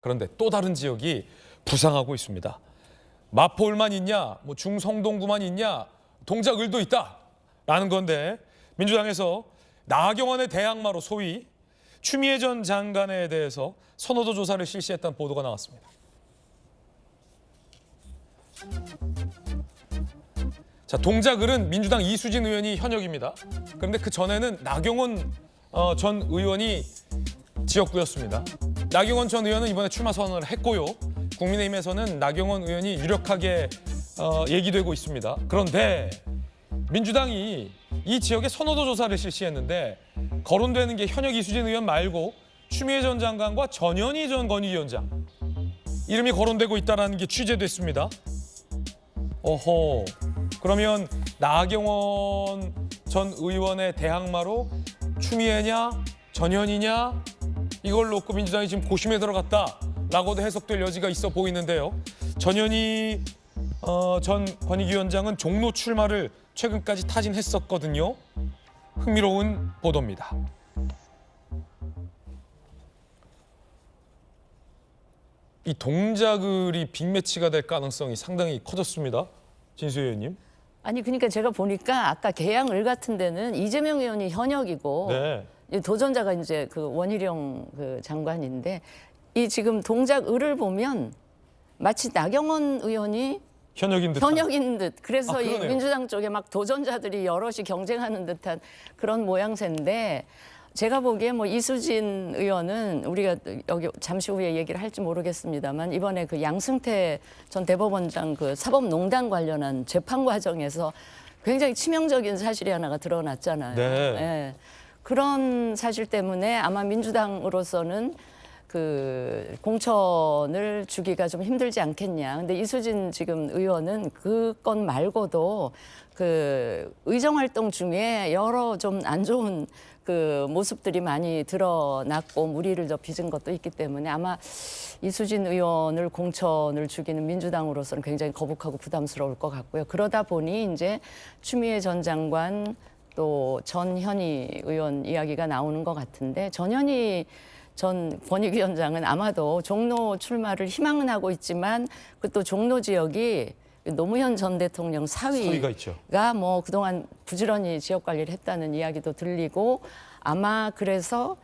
그런데 또 다른 지역이 부상하고 있습니다. 마포울만 있냐, 뭐 중성동구만 있냐, 동작을도 있다라는 건데 민주당에서 나경원의 대항마로 소위 추미애 전 장관에 대해서 선호도 조사를 실시했다는 보도가 나왔습니다. 자, 동작을은 민주당 이수진 의원이 현역입니다. 그런데 그 전에는 나경원 전 의원이 지역구였습니다. 나경원 전 의원은 이번에 출마 선언을 했고요. 국민의힘에서는 나경원 의원이 유력하게 얘기되고 있습니다. 그런데 민주당이 이 지역에 선호도 조사를 실시했는데 거론되는 게 현역 이수진 의원 말고 추미애 전 장관과 전현희 전 권익위원장 이름이 거론되고 있다는 게 취재됐습니다. 어허, 그러면 나경원 전 의원의 대항마로 추미애냐 전현희냐 이걸 놓고 민주당이 지금 고심에 들어갔다라고도 해석될 여지가 있어 보이는데요. 전현희 전 권익위원장은 종로 출마를 최근까지 타진했었거든요. 흥미로운 보도입니다. 이 동작을이 빅매치가 될 가능성이 상당히 커졌습니다. 진수 의원님. 아니 그러니까 제가 보니까 아까 계양을 같은 데는 이재명 의원이 현역이고 네. 도전자가 이제 그 원희룡 그 장관인데 이 지금 동작을을 보면 마치 나경원 의원이 현역인 듯. 그래서 이 그러네요. 민주당 쪽에 막 도전자들이 여럿이 경쟁하는 듯한 그런 모양새인데 제가 보기에 뭐 이수진 의원은 우리가 여기 잠시 후에 얘기를 할지 모르겠습니다만 이번에 그 양승태 전 대법원장 그 사법농단 관련한 재판 과정에서 굉장히 치명적인 사실이 하나가 드러났잖아요. 네. 예. 그런 사실 때문에 아마 민주당으로서는 그 공천을 주기가 좀 힘들지 않겠냐. 근데 이수진 지금 의원은 그 건 말고도 그 의정 활동 중에 여러 좀 안 좋은 그 모습들이 많이 드러났고 무리를 더 빚은 것도 있기 때문에 아마 이수진 의원을 공천을 주기는 민주당으로서는 굉장히 거북하고 부담스러울 것 같고요. 그러다 보니 이제 추미애 전 장관 또 전현희 의원 이야기가 나오는 것 같은데 전현희 전 권익위원장은 아마도 종로 출마를 희망은 하고 있지만 그 또 종로 지역이 노무현 전 대통령 사위가 있죠. 사위가 뭐 그동안 부지런히 지역 관리를 했다는 이야기도 들리고 아마 그래서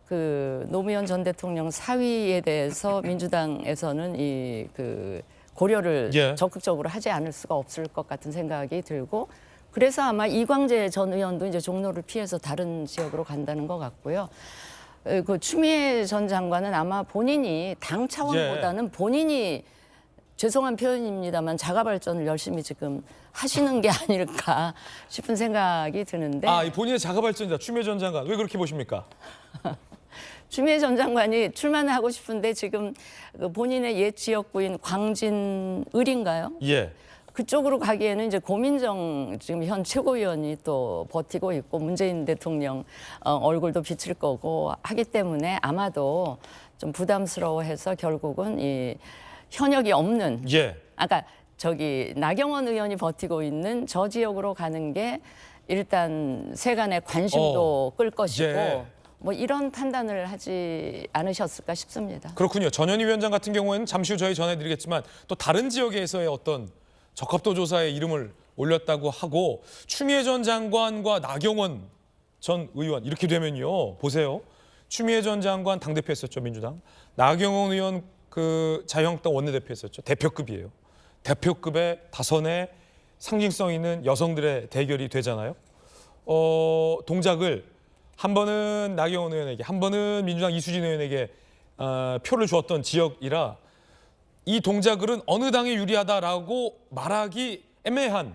그 노무현 전 대통령 사위에 대해서 민주당에서는 이 그 고려를 예. 적극적으로 하지 않을 수가 없을 것 같은 생각이 들고 그래서 아마 이광재 전 의원도 이제 종로를 피해서 다른 지역으로 간다는 것 같고요. 그 추미애 전 장관은 아마 본인이 당 차원보다는 본인이 죄송한 표현입니다만 자가 발전을 열심히 지금 하시는 게 아닐까 싶은 생각이 드는데. 아, 이 본인의 자가 발전이다. 추미애 전 장관. 왜 그렇게 보십니까? 추미애 전 장관이 출마는 하고 싶은데 지금 본인의 옛 지역구인 광진을인가요? 예. 그쪽으로 가기에는 이제 고민정 지금 현 최고위원이 또 버티고 있고 문재인 대통령 얼굴도 비칠 거고 하기 때문에 아마도 좀 부담스러워해서 결국은 이 현역이 없는 예. 아까 저기 나경원 의원이 버티고 있는 저 지역으로 가는 게 일단 세간의 관심도 끌 것이고 예. 뭐 이런 판단을 하지 않으셨을까 싶습니다. 그렇군요. 전현희 위원장 같은 경우에는 잠시 후 저희 전해드리겠지만 또 다른 지역에서의 어떤 적합도 조사에 이름을 올렸다고 하고 추미애 전 장관과 나경원 전 의원 이렇게 되면요. 보세요. 추미애 전 장관 당대표였었죠. 민주당. 나경원 의원 그 자유한국당 원내대표였었죠. 대표급이에요. 대표급의 다선의 상징성 있는 여성들의 대결이 되잖아요. 동작을 한 번은 나경원 의원에게 한 번은 민주당 이수진 의원에게 표를 주었던 지역이라 이 동작을은 어느 당에 유리하다라고 말하기 애매한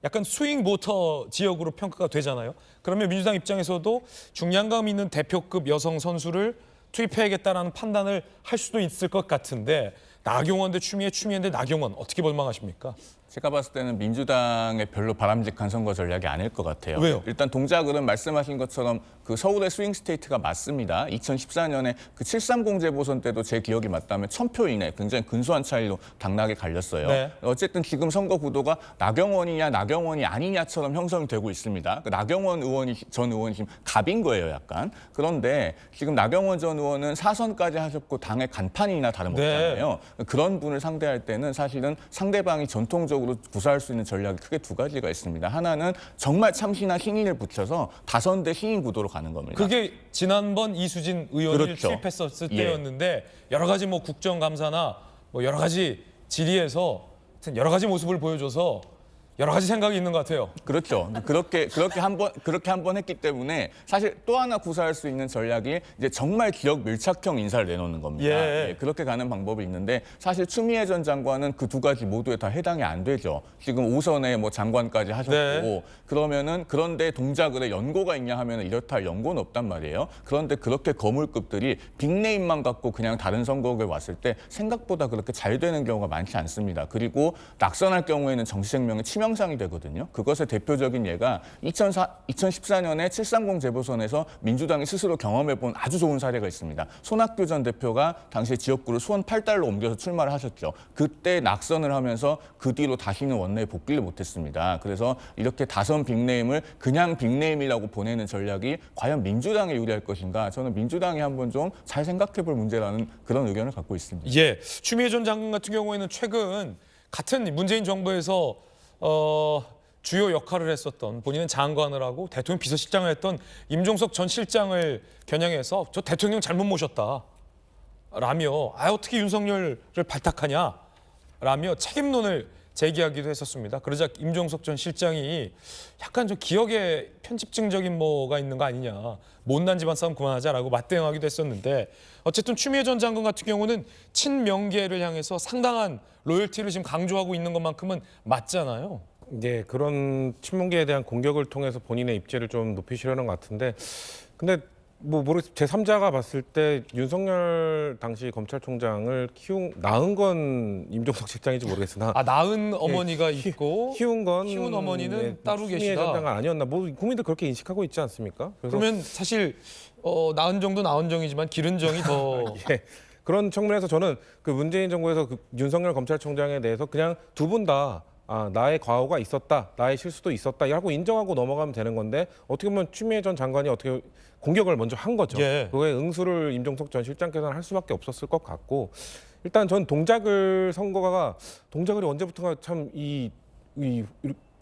약간 스윙 보터 지역으로 평가가 되잖아요. 그러면 민주당 입장에서도 중량감 있는 대표급 여성 선수를 투입해야겠다라는 판단을 할 수도 있을 것 같은데 나경원 대 추미애, 추미애 대 나경원 어떻게 볼망하십니까? 제가 봤을 때는 민주당의 별로 바람직한 선거 전략이 아닐 것 같아요. 왜요? 일단 동작은 말씀하신 것처럼 그 서울의 스윙 스테이트가 맞습니다. 2014년에 그 730 재보선 때도 제 기억이 맞다면 1000표 이내 굉장히 근소한 차이로 당락에 갈렸어요. 네. 어쨌든 지금 선거 구도가 나경원이냐 나경원이 아니냐처럼 형성이 되고 있습니다. 그 나경원 전 의원이 지금 갑인 거예요, 약간. 그런데 지금 나경원 전 의원은 4선까지 하셨고 당의 간판이나 다름없잖아요. 그런 분을 상대할 때는 사실은 상대방이 전통적으로 구사할 수 있는 전략이 크게 두 가지가 있습니다. 하나는 정말 참신한 신인을 붙여서 다선대 신인 구도로 가는 겁니다. 그게 지난번 이수진 의원이 그렇죠. 출입했었을 예. 때였는데 여러 가지 뭐 국정감사나 뭐 여러 가지 질의에서 여러 가지 모습을 보여줘서 여러 가지 생각이 있는 것 같아요. 그렇죠. 그렇게 한 번 했기 때문에 사실 또 하나 구사할 수 있는 전략이 이제 정말 기억 밀착형 인사를 내놓는 겁니다. 예. 예, 그렇게 가는 방법이 있는데 사실 추미애 전 장관은 그 두 가지 모두에 다 해당이 안 되죠. 지금 5선에 뭐 장관까지 하셨고 네. 그러면은 그런데 동작을에 연고가 있냐 하면은 이렇다 할 연고는 없단 말이에요. 그런데 그렇게 거물급들이 빅네임만 갖고 그냥 다른 선거구에 왔을 때 생각보다 그렇게 잘 되는 경우가 많지 않습니다. 그리고 낙선할 경우에는 정치생명의 치명상이 되거든요. 그것의 대표적인 예가 2014년에 730 재보선에서 민주당이 스스로 경험해본 아주 좋은 사례가 있습니다. 손학규 전 대표가 당시에 지역구를 수원 8달로 옮겨서 출마를 하셨죠. 그때 낙선을 하면서 그 뒤로 다시는 원내에 복귀를 못했습니다. 그래서 이렇게 다선 빅네임을 그냥 빅네임이라고 보내는 전략이 과연 민주당에 유리할 것인가? 저는 민주당이 한번 좀 잘 생각해볼 문제라는 그런 의견을 갖고 있습니다. 예, 추미애 전 장관 같은 경우에는 최근 같은 문재인 정부에서 주요 역할을 했었던 본인은 장관을 하고 대통령 비서실장을 했던 임종석 전 실장을 겨냥해서 저 대통령 잘못 모셨다 라며 어떻게 윤석열을 발탁하냐 라며 책임론을 제기하기도 했었습니다. 그러자 임종석 전 실장이 약간 좀 기억에 편집증적인 뭐가 있는 거 아니냐, 못난 집안 싸움 그만하자라고 맞대응하기도 했었는데 어쨌든 추미애 전 장관 같은 경우는 친명계를 향해서 상당한 로열티를 지금 강조하고 있는 것만큼은 맞잖아요. 이제 그런 친문계에 대한 공격을 통해서 본인의 입지를 좀 높이시려는 것 같은데, 근데 뭐 모르겠어요. 제3자가 봤을 때 윤석열 당시 검찰총장을 낳은 건 임종석 실장인지 모르겠으나 낳은 어머니가 있고 키운 건 키운 어머니는 따로 추미애 계시다. 전 장관 아니었나? 뭐 국민들 그렇게 인식하고 있지 않습니까? 그래서 그러면 사실 낳은 정도 낳은 정이지만 기른 정이 더 예. 그런 측면에서 저는 그 문재인 정부에서 그 윤석열 검찰총장에 대해서 그냥 두 분 다 나의 과오가 있었다, 나의 실수도 있었다 하고 인정하고 넘어가면 되는 건데 어떻게 보면 추미애 전 장관이 어떻게 공격을 먼저 한 거죠. 예. 그거에 응수를 임종석 전 실장께서는 할 수밖에 없었을 것 같고, 일단 전 동작을 선거가 동작을이 언제부턴가 참 이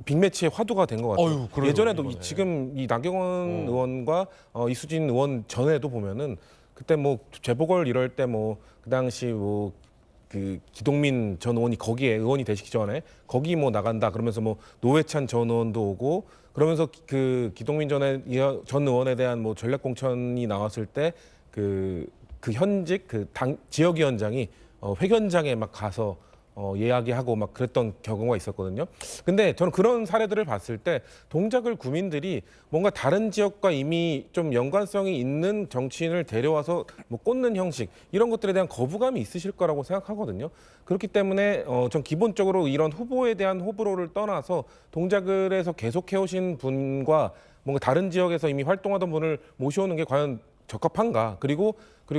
빅매치의 화두가 된 것 같아요. 어휴, 그래요, 예전에도 이번에. 지금 이 나경원 의원과 이수진 의원 전에도 보면은 그때 뭐 재보궐 이럴 때 뭐 그 당시 뭐 그 기동민 전 의원이 거기에 의원이 되시기 전에 거기 뭐 나간다 그러면서 뭐 노회찬 전 의원도 오고 그러면서 그 기동민 전 의원에 대한 뭐 전략 공천이 나왔을 때 그 현직 그 당 지역위원장이 회견장에 막 가서 이야기하고 막 그랬던 경우가 있었거든요. 근데 저는 그런 사례들을 봤을 때 동작을 구민들이 뭔가 다른 지역과 이미 좀 연관성이 있는 정치인을 데려와서 뭐 꽂는 형식 이런 것들에 대한 거부감이 있으실 거라고 생각하거든요. 그렇기 때문에 전 기본적으로 이런 후보에 대한 호불호를 떠나서 동작을에서 계속 해오신 분과 뭔가 다른 지역에서 이미 활동하던 분을 모셔오는 게 과연 적합한가? 그리고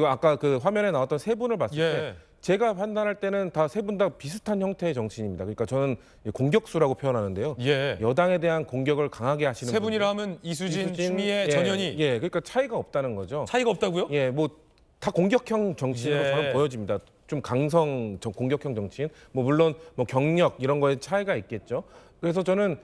아까 그 화면에 나왔던 세 분을 봤을 예. 때 제가 판단할 때는 다 세 분 다 비슷한 형태의 정치인입니다. 그러니까 저는 공격수라고 표현하는데요. 예. 여당에 대한 공격을 강하게 하시는 세 분들. 분이라 하면 이수진, 추미애, 전현희 예, 그러니까 차이가 없다는 거죠. 차이가 없다고요? 예, 뭐 다 공격형 정치인으로 예. 저는 보여집니다. 좀 공격형 정치인. 뭐 물론 뭐 경력 이런 거에 차이가 있겠죠. 그래서 저는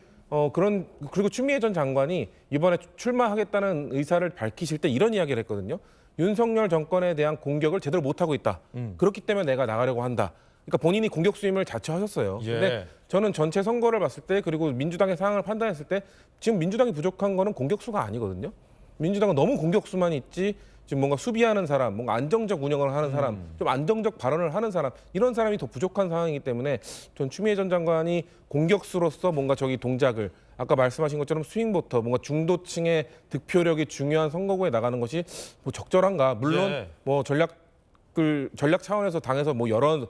그리고 추미애 전 장관이 이번에 출마하겠다는 의사를 밝히실 때 이런 이야기를 했거든요. 윤석열 정권에 대한 공격을 제대로 못하고 있다. 그렇기 때문에 내가 나가려고 한다. 그러니까 본인이 공격수임을 자처하셨어요. 예. 근데 저는 전체 선거를 봤을 때 그리고 민주당의 상황을 판단했을 때 지금 민주당이 부족한 거는 공격수가 아니거든요. 민주당은 너무 공격수만 있지 지금 뭔가 수비하는 사람, 뭔가 안정적 운영을 하는 사람, 좀 안정적 발언을 하는 사람 이런 사람이 더 부족한 상황이기 때문에 전 추미애 전 장관이 공격수로서 뭔가 저기 동작을 아까 말씀하신 것처럼 스윙보터 뭔가 중도층의 득표력이 중요한 선거구에 나가는 것이 뭐 적절한가? 물론 예. 뭐 전략 전략 차원에서 당에서 뭐 여러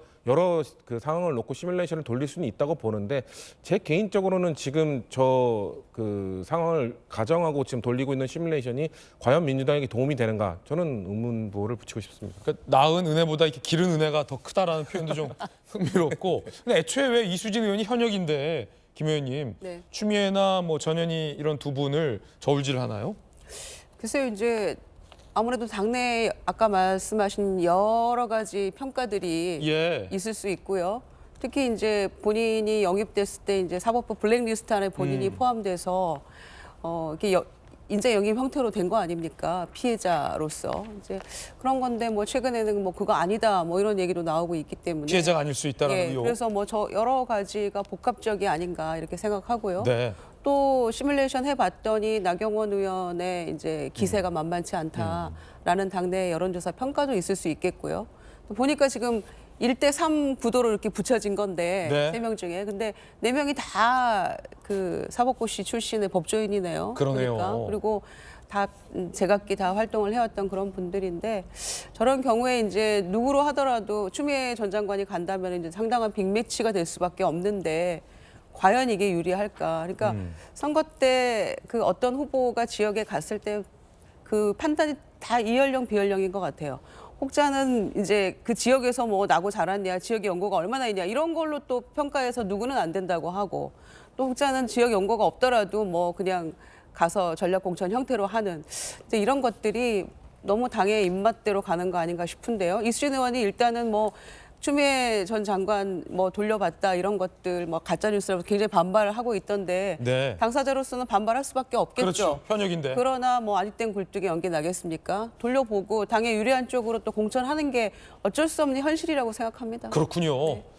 그 상황을 놓고 시뮬레이션을 돌릴 수는 있다고 보는데 제 개인적으로는 지금 저 그 상황을 가정하고 지금 돌리고 있는 시뮬레이션이 과연 민주당에게 도움이 되는가 저는 의문부호를 붙이고 싶습니다. 그러니까 낳은 은혜보다 이렇게 기른 은혜가 더 크다라는 표현도 좀 흥미롭고. 근데 애초에 왜 이수진 의원이 현역인데 김 의원님 네. 추미애나 뭐 전현희 이런 두 분을 저울질하나요? 글쎄요, 이제 아무래도 당내 아까 말씀하신 여러 가지 평가들이 예. 있을 수 있고요. 특히 이제 본인이 영입됐을 때 이제 사법부 블랙리스트 안에 본인이 포함돼서 이렇게 인재 영입 형태로 된 거 아닙니까? 피해자로서 이제 그런 건데 뭐 최근에는 뭐 그거 아니다 뭐 이런 얘기도 나오고 있기 때문에 피해자가 아닐 수 있다는 예, 의혹. 그래서 뭐 저 여러 가지가 복합적이 아닌가 이렇게 생각하고요. 네. 또 시뮬레이션 해봤더니 나경원 의원의 이제 기세가 만만치 않다라는 당내 여론조사 평가도 있을 수 있겠고요. 또 보니까 지금 1대3 구도로 이렇게 붙여진 건데 네. 3명 중에 근데 4명이 다 그 사법고시 출신의 법조인이네요. 그러네요. 보니까. 그리고 다 제각기 다 활동을 해왔던 그런 분들인데 저런 경우에 이제 누구로 하더라도 추미애 전 장관이 간다면 이제 상당한 빅매치가 될 수밖에 없는데 과연 이게 유리할까? 그러니까 선거 때 그 어떤 후보가 지역에 갔을 때 그 판단이 다 이연령 비연령인 것 같아요. 혹자는 이제 그 지역에서 뭐 나고 자랐냐, 지역의 연고가 얼마나 있냐 이런 걸로 또 평가해서 누구는 안 된다고 하고 또 혹자는 지역 연고가 없더라도 뭐 그냥 가서 전략 공천 형태로 하는 이제 이런 것들이 너무 당의 입맛대로 가는 거 아닌가 싶은데요. 이수진 의원이 일단은 뭐 추미애 전 장관 뭐 돌려봤다 이런 것들 뭐 가짜 뉴스라고 굉장히 반발을 하고 있던데 네. 당사자로서는 반발할 수밖에 없겠죠. 그렇죠. 현역인데. 그러나 뭐 아직된 굴뚝에 연기 나겠습니까? 돌려보고 당에 유리한 쪽으로 또 공천하는 게 어쩔 수 없는 현실이라고 생각합니다. 그렇군요.